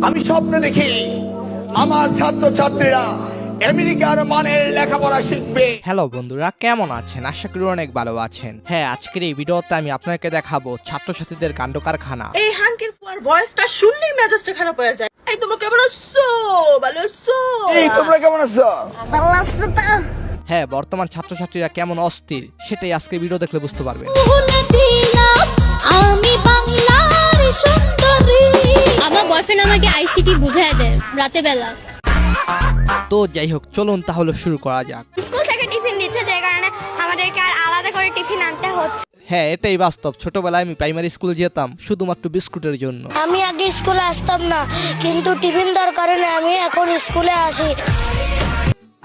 আমি স্বপ্ন দেখি আমার ছাত্রছাত্রীরা আমেরিকার মানের লেখাপড়া শিখবে। হ্যালো বন্ধুরা, কেমন আছেন? আশা করি অনেক ভালো আছেন। হ্যাঁ, আজকের এই ভিডিওতে আমি আপনাকে দেখাবো ছাত্রছাত্রীদের কাণ্ড কারখানা। এই হাঙ্কের ফুয়ার ভয়েসটা শুনলেই মেজাজটা খারাপ হয়ে যায়। এই তোমরা কেমন আছো? ভালো আছো? এই তোমরা কেমন আছো? হ্যাঁ, বর্তমান ছাত্রছাত্রীরা কেমন অস্থির সেটাই আজকে ভিডিও দেখলে বুঝতে পারবেন। আমার বয়ফ্রেন্ড আমাকে আইসিটি বুঝায় দেয় রাতে বেলা। তো যাই হোক, চলুন তাহলে শুরু করা যাক। স্কুল থেকে টিফিন দিচ্ছে, যে কারণে আমাদেরকে আর আলাদা করে টিফিন আনতে হচ্ছে। হ্যাঁ, এটাই বাস্তব। ছোটবেলায় আমি প্রাইমারি স্কুলে যেতাম শুধুমাত্র বিস্কুটের জন্য। আমি আগে স্কুলে আসতাম না, কিন্তু টিফিন দেওয়ার কারণে আমি এখন স্কুলে আসি।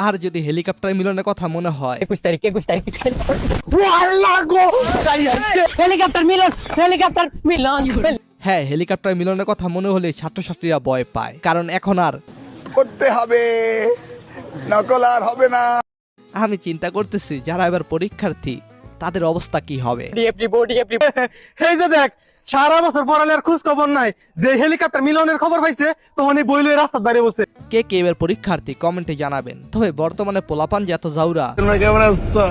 আর যদি হেলিকপ্টার মিলনের কথা মনে হয়, 21 তারিখ হেলিকপ্টার মিলন। হ্যাঁ, হেলিকপ্টার মিলনের কথা মনে হলে ছাত্রছাত্রীরা ভয় পায়, কারণ এখন আর করতে হবে, নকল আর হবে না। আমি চিন্তা করতেছি যারা এবার পরীক্ষার্থী তাদের অবস্থা কি হবে। এই যে দেখ, সারা বছর পড়ালের খোঁজ খবর নাই, যে হেলিকপ্টার মিলনের খবর পাইছে তখন এই বই লয়ে রাস্তার বাইরে বসে। কে কে এবার পরীক্ষার্থী কমেন্টে জানাবেন। তবে বর্তমানে পোলাপান যে এত জাউরা, তোমরা কেমন আছো?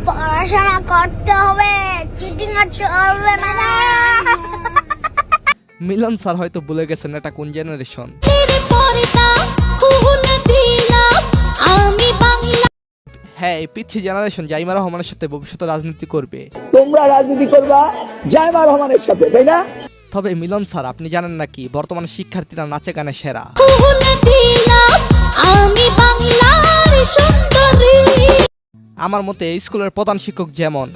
পড়াশোনা করতে হবে, চিটিং আর চলবে না। মিলন স্যার হয়তো ভুলে গেছেন এটা কোন জেনারেশন। হ্যাঁ, এই পিচ্ছি জেনারেশন জাইমা রহমানের সাথে ভবিষ্যতে রাজনীতি করবে। তোমরা রাজনীতি করবা জাইমা রহমানের সাথে, তাই না? তবে মিলন স্যার, আপনি জানেন নাকি বর্তমানে শিক্ষার্থীরা নাচে গানে সেরা। আমার মতে এই স্কুলের প্রধান শিক্ষক যেমন,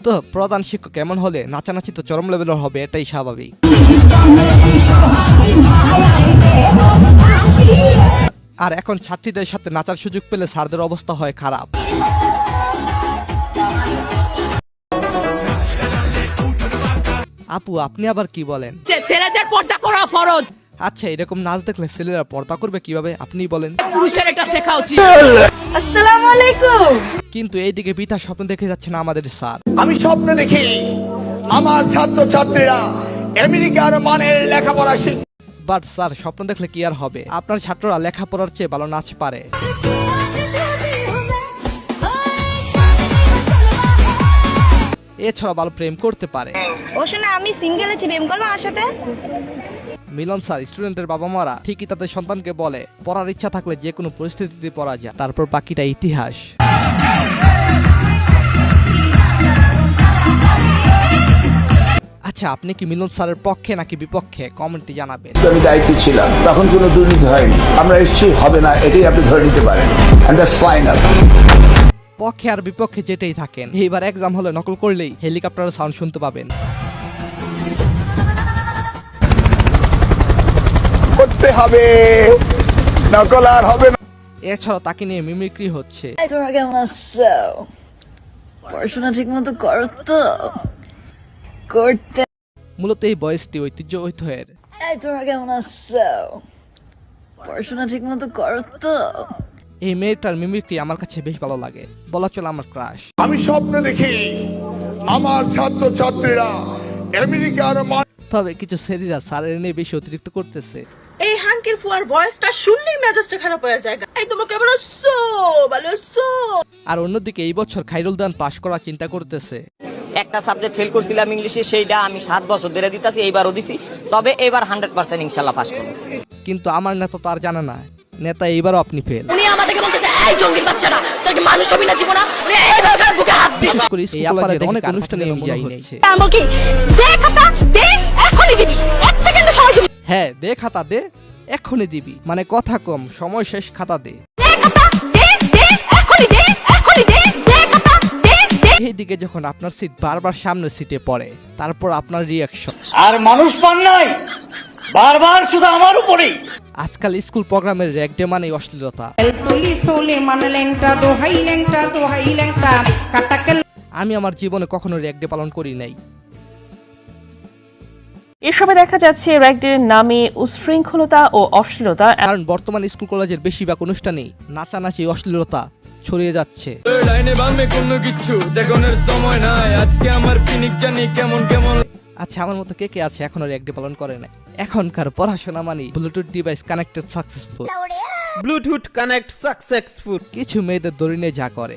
তো প্রধান শিক্ষক এমন হলে নাচানাচি তো চরম লেভেলের হবে, এটাই স্বাভাবিক। আর এখন ছাত্রীদের সাথে নাচার সুযোগ পেলে স্যারদের অবস্থা হয় খারাপ। আপু, আপনি আবার কি বলেন? ছেলেদের পর্দা করা ফরজ। আচ্ছা, এরকম নাচ দেখলে ছেলেরা পর্দা করবে কিভাবে আপনিই বলেন। পুরুষের এটা শেখা উচিত। আসসালামু আলাইকুম। কিন্তু এইদিকে বৃথা স্বপ্ন দেখে যাচ্ছে না আমাদের স্যার। আমি স্বপ্ন দেখি আমার ছাত্রছাত্রীরা আমেরিকার মানের লেখাপড়া শিখবে। বাট স্যার, স্বপ্ন দেখলে কি আর হবে? আপনার ছাত্ররা লেখাপড়ার চেয়ে ভালো নাচ পারে। এছাড়া ভালো প্রেম করতে পারে। ও শোনা, আমি সিঙ্গেল আছি, প্রেম করবো আমার সাথে? মিলন স্যার, স্টুডেন্টের বাবা মারা ঠিকই তাদের সন্তানকে বলে পড়ার ইচ্ছা থাকলে যে কোনো পরিস্থিতিতে পড়া যায়, তারপর বাকিটা ইতিহাস। আচ্ছা, আপনি কি মিলন স্যারের পক্ষে নাকি বিপক্ষে কমেন্টে জানাবেন। আমি দায়িত্বে ছিলাম, তখন কোনো দুর্নীতি হয়নি। আমরা এসেছি, হবে না, এটাই আপনি ধরে নিতে পারেন। And that's final. পক্ষে আর বিপক্ষে যেটাই থাকেন, এইবার এক্সাম হলে নকল করলেই হেলিকপ্টারের সাউন্ড শুনতে পাবেন। করতে হবে, নকল আর হবে না। এছাড়াও তাকে নিয়ে মিমিক্রি হচ্ছে। তোমরা কেমন আছো? পড়াশোনা ঠিক মতো করো তো? করতে। মূলত এই বয়সটি ঐতিহ্য ঐতিহ্যের। এই তোমরা কেমন আছো? পড়াশোনা ঠিক মতো করো তো? এই মেয়েটার মিমিক্রি আমার কাছে বেশ ভালো লাগে, বলা চলে আমার ক্রাশ। আমি স্বপ্ন দেখি আমার ছাত্রছাত্রীরা আমেরিকার মান। তবে কিছু ছেলেরা স্যারের নিয়ে বেশি অতিরিক্ত করতেছে। এই হাঙ্কের ফুয়ার ভয়েসটা শুনলেই মেজাজটা খারাপ হয়ে যায়। এই তোমরা কেমন আছো? ভালো আছো? আর অন্যদিকে এই বছর খাইরুল দান পাশ করার চিন্তা করতেছে। একটা সাবজেক্ট ফেল করছিলাম ইংলিশে, সেইটা আমি 7 বছর ধরে দিতাছি, এইবারও দিছি, তবে এবার 100% ইনশাআল্লাহ পাস করব। কিন্তু আমার নেতা তো আর জানে না, নেতা এইবারও আপনি ফেল। উনি আমাদেরকে বলতেছে, এই জঙ্গির বাচ্চারা, তোকে মানুষ হবি না জীবনে, এইভাবে গার বুকে হাত দিস। এই কলেজের অনেক অনুষ্ঠানে আমি যাই নাই। আমল কি? দে খাতা, দে, এখনই দিবি, 1 সেকেন্ডে সময় দিবি। হ্যাঁ, দে খাতা দে, এক্ষুনি দিবি, মানে কথা কম, সময় শেষ, খাতা দে। দে খাতা, দে, দে, এখনই দে, এখনই দে, দে খাতা, দে, দে। এইদিকে যখন আপনার সিট বারবার সামনের সিটে পড়ে, তারপর আপনার রিয়াকশন। আর মানুষ পান নাই, বারবার শুধু আমার উপরেই। আজকাল স্কুল প্রোগ্রামের র্যাক ডে মানেই অশ্লীলতা। আমি আমার জীবনে কখনো র্যাক ডে পালন করি নাই। এসবে দেখা যাচ্ছে র্যাগডের নামে উশৃঙ্খলতা ও অশ্লীলতা। কারণ বর্তমান স্কুল কলেজের বেশিরভাগ অনুষ্ঠানেই নাচানাচি অশ্লীলতা ছড়িয়ে যাচ্ছে। লাইনে বামে কোনো কিচ্ছু দেখানোর সময় নাই, আজকে আমার পিনিক জানি কেমন কেমন। আচ্ছা, আমার মতো কে কে আছে এখনো রিয়েক্ট পালন করে না? এখনকার পড়াশোনা মানে Bluetooth device connected successful. Bluetooth connect successful. কিছু মেয়েদের দড়ি নিয়ে যা করে।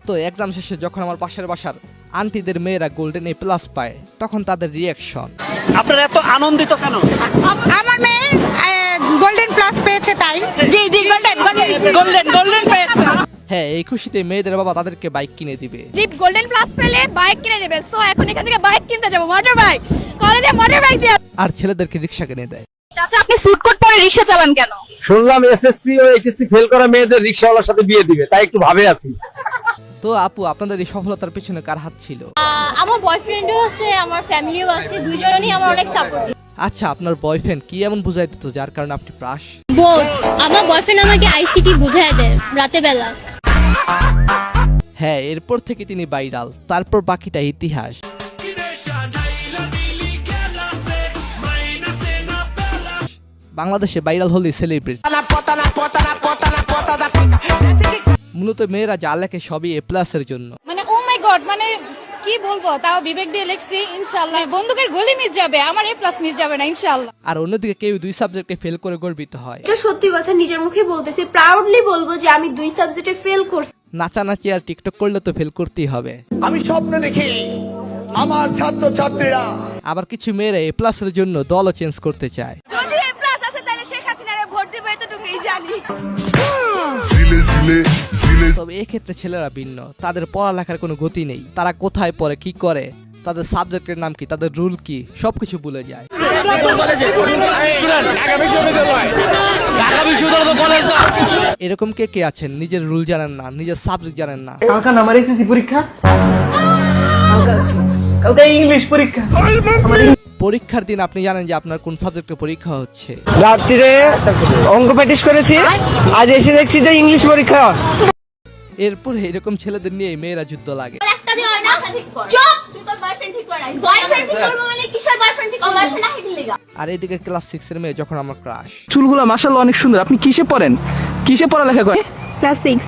তো এক্সাম শেষে যখন আমার পাশের বাসার আন্টিদের মেয়েরা গোল্ডেন A+ পায়, তখন তাদের রিয়াকশন। আপনারা এত আনন্দিত কেন? আমার মেয়ে গোল্ডেন প্লাস পেয়েছে তাই। জি জি গোল্ডেন পেয়েছে। হ্যাঁ, এই খুশিতে মেয়েদের বাবা তাদেরকে বাইক কিনে দিবে। জি গোল্ডেন প্লাস পেলে বাইক কিনে দেবে। সো এখন এখান থেকে বাইক কিনতে যাব, মোটর বাইক, কলেজে মোটর বাইক দিয়ে। আর ছেলেদেরকে রিক্সা কিনে দেয়। চাচা আপনি স্যুট কোট পরে রিকশা চালান কেন? শুনলাম এসএসসি ও এইচএসসি ফেল করা মেয়েদের রিকশাওয়ালার সাথে বিয়ে দিবে, তাই একটু ভাবে আছি। তো আপু, আপনাদের এই সফলতার পিছনে কার হাত ছিল? আমার বয়ফ্রেন্ডও আছে, আমার ফ্যামিলিও আছে, দুইজনই আমার অনেক সাপোর্টিভ। আচ্ছা, আপনার বয়ফ্রেন্ড কি এমন বুঝাই দিত যার কারণে আপনি পাস? বোধ আমার বয়ফ্রেন্ড আমাকে আইসিটি বুঝায় দেয় রাতে বেলা। হ্যাঁ, এরপর থেকে তিনি ভাইরাল, তারপর বাকিটা ইতিহাস। বাংলাদেশে ভাইরাল হলে সেলিব্রিটি। মূলত মেয়েরা যা লেখে সবই A+ এর জন্য। মানে ও মাই গড, মানে কি বলবো, তাও বিবেক দিয়ে লিখছি ইনশাআল্লাহ। বন্দুকের গুলি মিস যাবে, আমার A+ মিস যাবে না ইনশাআল্লাহ। আর অন্যদিকে কেউ 2 সাবজেক্টে ফেল করে গর্বিত হয়। এটা সত্যি কথা, নিজের মুখে বলতেছি, প্রাউডলি বলবো যে আমি 2 সাবজেক্টে ফেল করছি। নাচানাচি আর টিকটক করলে তো ফেল করতেই হবে। আমি স্বপ্ন দেখি আমার ছাত্রছাত্রীরা আবার কিছু মেয়েরা A+ এর জন্য দলও চেঞ্জ করতে চায়। যদি A+ আসে তাহলে শেখ হাসিনারে ভোট দিবে, এতটুকুই জানি। তবে এক্ষেত্রে ছেলেরা ভিন্ন, তাদের পড়ালেখার কোনো গতি নেই। তারা কোথায় পড়ে, কি করে, তাদের সাবজেক্টের নাম কি, তাদের রুল কি, সবকিছু ভুলে যায়। এরকম কে কে আছেন নিজের রুল জানেন না, নিজের সাবজেক্ট জানেন না? কালকে আমার এসএসসি পরীক্ষা, কালকে ইংলিশ পরীক্ষা। পরীক্ষার দিন আপনি জানেন যে আপনার কোন সাবজেক্টে পরীক্ষা হচ্ছে। রাত্রিরে অঙ্ক প্র্যাকটিস করেছি, আজ এসে দেখছি যে ইংলিশ পরীক্ষা। এরপরে এরকম ছেলেদের নিয়ে মেয়েরা যুদ্ধ লাগে। একটা দিয়ে হয় না, চুপ, তুই তোর বয়ফ্রেন্ড ঠিক করাই। বয়ফ্রেন্ড ঠিক করব মানে কিসের বয়ফ্রেন্ড ঠিক করব? বয়ফ্রেন্ড না হিট লাগা। আর এদিকে ক্লাস 6 এর মেয়ে যখন আমার ক্রাশ। চুলগুলো মাশাআল্লাহ অনেক সুন্দর। আপনি কিসে পড়েন? কিসে পড়ালেখা করেন? ক্লাস 6।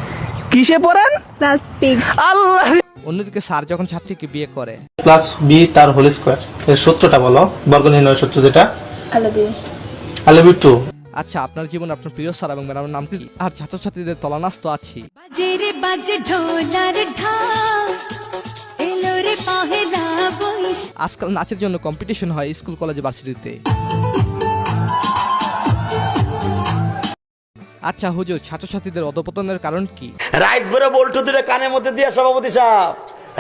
কিসে পড়েন? ক্লাস 6। আল্লাহ। অন্যদিকে স্যার যখন ছাত্রীকে বিয়ে করে। প্লাস বি তার হোল স্কয়ার এর সূত্রটা বলো, বর্গনির্ণয় সূত্র যেটা। I love you too. আচ্ছা, আপনার জীবন আপনার প্রিয় স্যার এবং ম্যাডামের নাম কি? আর ছাত্রছাত্রীদের তলানাস তো আছি। আজকাল নাচের জন্য কম্পিটিশন হয় স্কুল, কলেজ, ভার্সিটিতে। আচ্ছা হুজুর, ছাত্রছাত্রীদের অধপতনের কারণ কি? রাইট ভরে বল্টু দুটো কানের মধ্যে দিয়ে সভাপতি সাহেব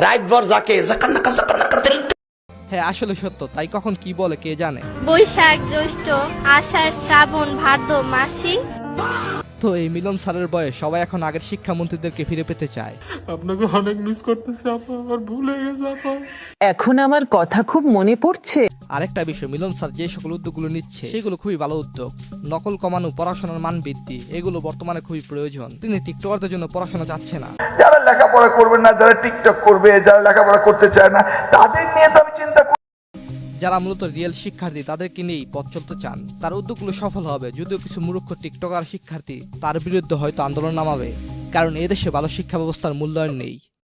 রাইট ভর যাকে জাকান্নাকা হ্যাঁ, আসলে সত্য। তাই কখন কি বলে কে জানে। বৈশাখ, জ্যৈষ্ঠ, আষাঢ়, শ্রাবণ, ভাদ্র মাসি। তো এই মিলন স্যারের বয়স সবাই এখন আগের শিক্ষামন্ত্রীদেরকে ফিরে পেতে চায়। আপনাকে অনেক মিস করতেছি আপা, আমার ভুল হয়ে গেছে আপা। এখন আমার কথা খুব মনে পড়ছে। আরেকটা বিষয়, মিলন স্যার যে সকল উদ্যোগগুলো নিচ্ছে সেগুলো খুবই ভালো উদ্যোগ। নকল কমানো, পড়াশোনার মান বৃদ্ধি, এগুলো বর্তমানে খুবই প্রয়োজন। তিনি টিকটকারদের জন্য পড়াশোনা চাচ্ছে না। যারা লেখাপড়া করবে না, যারা টিকটক করবে, যারা লেখাপড়া করতে চায় না, তাদের নিয়ে তো আমি চিন্তা করি। যারা মূলত রিয়েল শিক্ষার্থী তাদেরকে নিয়েই পথ চলতে চান। তার উদ্যোগগুলো সফল হবে, যদিও কিছু মূর্খ টিকটকার শিক্ষার্থী তার বিরুদ্ধে হয়তো আন্দোলন নামাবে, কারণ এদেশে ভালো শিক্ষা ব্যবস্থার মূল্যায়ন নেই।